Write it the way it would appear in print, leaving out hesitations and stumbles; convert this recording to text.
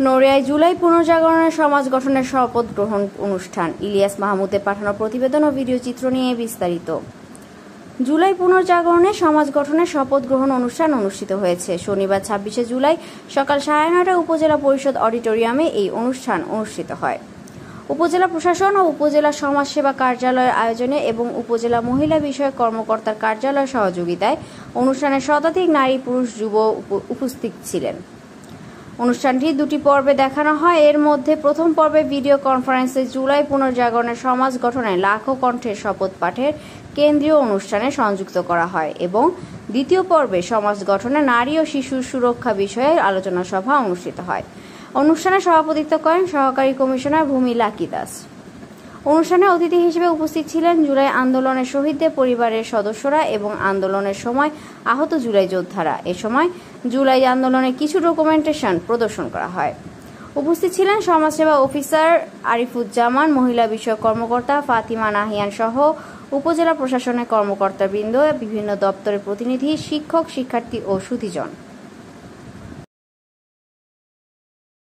নড়িয়ায় জুলাই পুনর্জাগরণের সমাজ গঠনের শপথ গ্রহণ অনুষ্ঠান। ইলিয়াস মাহমুদের পাঠানো প্রতিবেদন ও ভিডিও চিত্র নিয়ে বিস্তারিত। জুলাই পুনর্জাগরণে সমাজ গঠনের শপথ গ্রহণ অনুষ্ঠান অনুষ্ঠিত হয়েছে। শনিবার ২৬শে জুলাই সকাল ৯:৩০ উপজেলা পরিষদ অডিটোরিয়ামে এই অনুষ্ঠান অনুষ্ঠিত হয়। উপজেলা প্রশাসন ও উপজেলা সমাজসেবা কার্যালয়ের আয়োজনে এবং উপজেলা মহিলা বিষয়ক কর্মকর্তার কার্যালয়ের সহযোগিতায় অনুষ্ঠানে শতাধিক নারী পুরুষ যুব উপস্থিত ছিলেন। অনুষ্ঠানটি দুটি পর্বে দেখানো হয়। এর মধ্যে প্রথম পর্বে ভিডিও কনফারেন্সে জুলাই পুনর্জাগরণের সমাজ গঠনে লাখো কণ্ঠের শপথ পাঠের কেন্দ্রীয় অনুষ্ঠানে সংযুক্ত করা হয় এবং দ্বিতীয় পর্বে সমাজ গঠনে নারী ও শিশুর সুরক্ষা বিষয়ে আলোচনা সভা অনুষ্ঠিত হয়। অনুষ্ঠানে সভাপতিত্ব করেন সহকারী কমিশনার ভূমি লাকি দাস। অনুষ্ঠানে অতিথি হিসেবে উপস্থিত ছিলেন জুলাই আন্দোলনের শহীদদের পরিবারের সদস্যরা এবং আন্দোলনের সময় আহত জুলাই যোদ্ধারা। এ সময় জুলাই আন্দোলনের কিছু ডকুমেন্টেশন প্রদর্শন করা হয়। উপস্থিত ছিলেন সমাজসেবা অফিসার আরিফুজ্জামান, মহিলা বিষয়ক কর্মকর্তা ফাতিমা নাহিয়ান সহ উপজেলা প্রশাসনের কর্মকর্তাবৃন্দ, বিভিন্ন দপ্তরের প্রতিনিধি, শিক্ষক, শিক্ষার্থী ও সুধীজন।